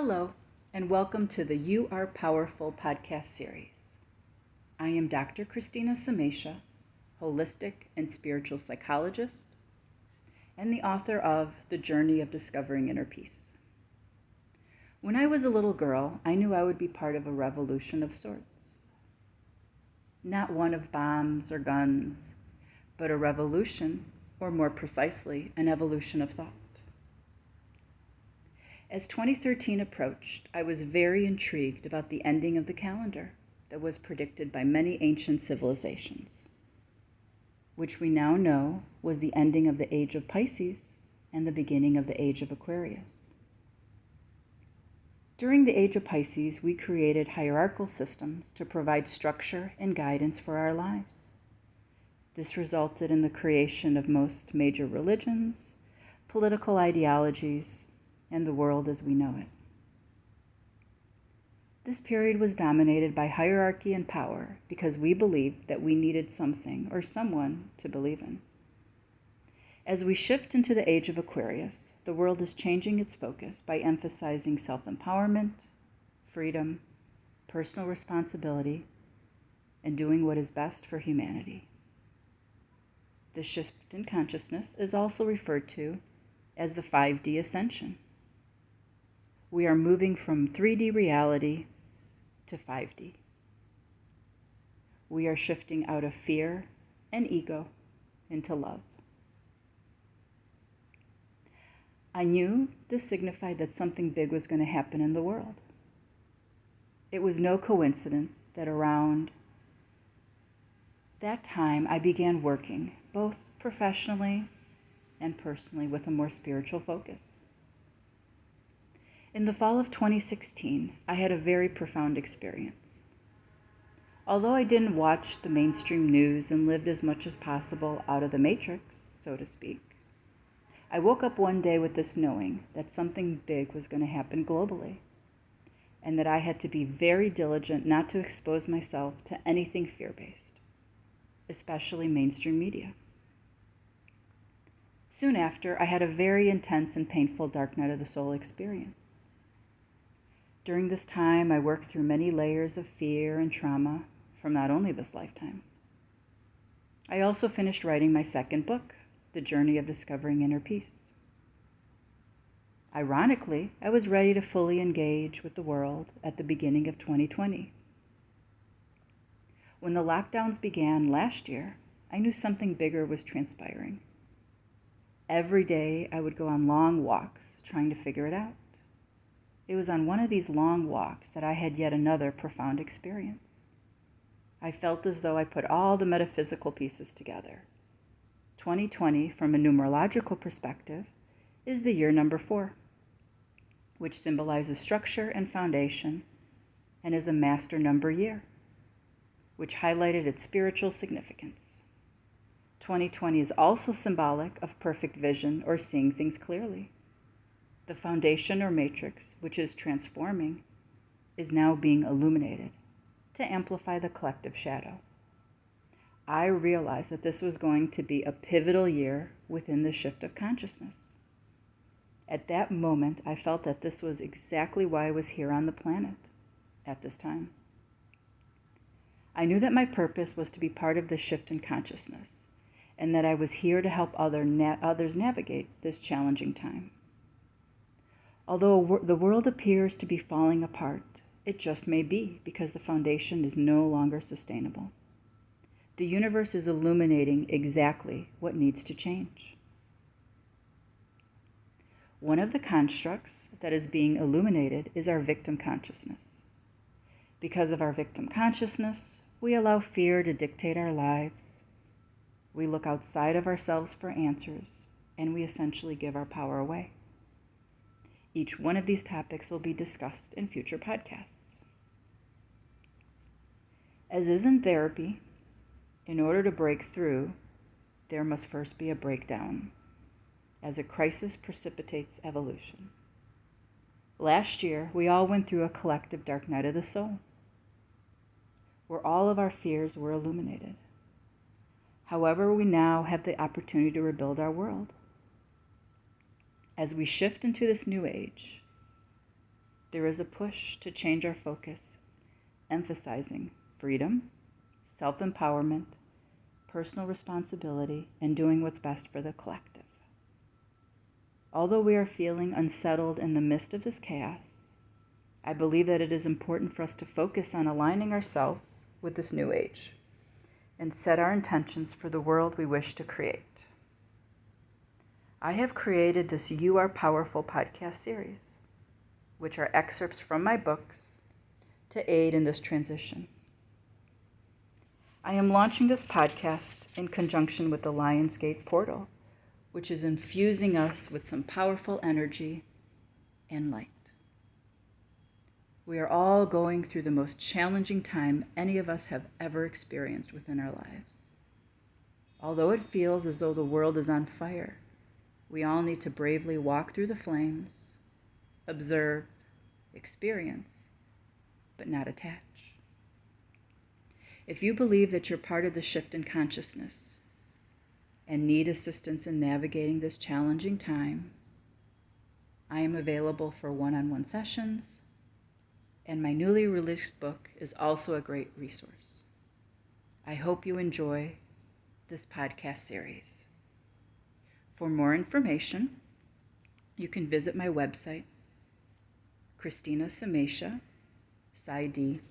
Hello, and welcome to the You Are Powerful podcast series. I am Dr. Christina Samycia, holistic and spiritual psychologist, and the author of The Journey of Discovering Inner Peace. When I was a little girl, I knew I would be part of a revolution of sorts. Not one of bombs or guns, but a revolution, or more precisely, an evolution of thought. As 2013 approached, I was very intrigued about the ending of the calendar that was predicted by many ancient civilizations, which we now know was the ending of the Age of Pisces and the beginning of the Age of Aquarius. During the Age of Pisces, we created hierarchical systems to provide structure and guidance for our lives. This resulted in the creation of most major religions, political ideologies, and the world as we know it. This period was dominated by hierarchy and power because we believed that we needed something or someone to believe in. As we shift into the Age of Aquarius, the world is changing its focus by emphasizing self-empowerment, freedom, personal responsibility, and doing what is best for humanity. The shift in consciousness is also referred to as the 5D ascension. We are moving from 3D reality to 5D. We are shifting out of fear and ego into love. I knew this signified that something big was going to happen in the world. It was no coincidence that around that time I began working, both professionally and personally, with a more spiritual focus. In the fall of 2016, I had a very profound experience. Although I didn't watch the mainstream news and lived as much as possible out of the matrix, so to speak, I woke up one day with this knowing that something big was going to happen globally, and that I had to be very diligent not to expose myself to anything fear-based, especially mainstream media. Soon after, I had a very intense and painful dark night of the soul experience. During this time, I worked through many layers of fear and trauma from not only this lifetime. I also finished writing my second book, The Journey of Discovering Inner Peace. Ironically, I was ready to fully engage with the world at the beginning of 2020. When the lockdowns began last year, I knew something bigger was transpiring. Every day, I would go on long walks trying to figure it out. It was on one of these long walks that I had yet another profound experience. I felt as though I put all the metaphysical pieces together. 2020, from a numerological perspective, is the year number 4, which symbolizes structure and foundation, and is a master number year, which highlighted its spiritual significance. 2020 is also symbolic of perfect vision or seeing things clearly. The foundation or matrix, which is transforming, is now being illuminated to amplify the collective shadow. I realized that this was going to be a pivotal year within the shift of consciousness. At that moment, I felt that this was exactly why I was here on the planet at this time. I knew that my purpose was to be part of the shift in consciousness, and that I was here to help others navigate this challenging time. Although the world appears to be falling apart, it just may be because the foundation is no longer sustainable. The universe is illuminating exactly what needs to change. One of the constructs that is being illuminated is our victim consciousness. Because of our victim consciousness, we allow fear to dictate our lives. We look outside of ourselves for answers, and we essentially give our power away. Each one of these topics will be discussed in future podcasts. As is in therapy, in order to break through, there must first be a breakdown, as a crisis precipitates evolution. Last year, we all went through a collective dark night of the soul, where all of our fears were illuminated. However, we now have the opportunity to rebuild our world. As we shift into this new age, there is a push to change our focus, emphasizing freedom, self-empowerment, personal responsibility, and doing what's best for the collective. Although we are feeling unsettled in the midst of this chaos, I believe that it is important for us to focus on aligning ourselves with this new age and set our intentions for the world we wish to create. I have created this You Are Powerful podcast series, which are excerpts from my books to aid in this transition. I am launching this podcast in conjunction with the Lionsgate portal, which is infusing us with some powerful energy and light. We are all going through the most challenging time any of us have ever experienced within our lives. Although it feels as though the world is on fire, we all need to bravely walk through the flames, observe, experience, but not attach. If you believe that you're part of the shift in consciousness and need assistance in navigating this challenging time, I am available for one-on-one sessions, and my newly released book is also a great resource. I hope you enjoy this podcast series. For more information, you can visit my website, Christina Samycia, psyd.com.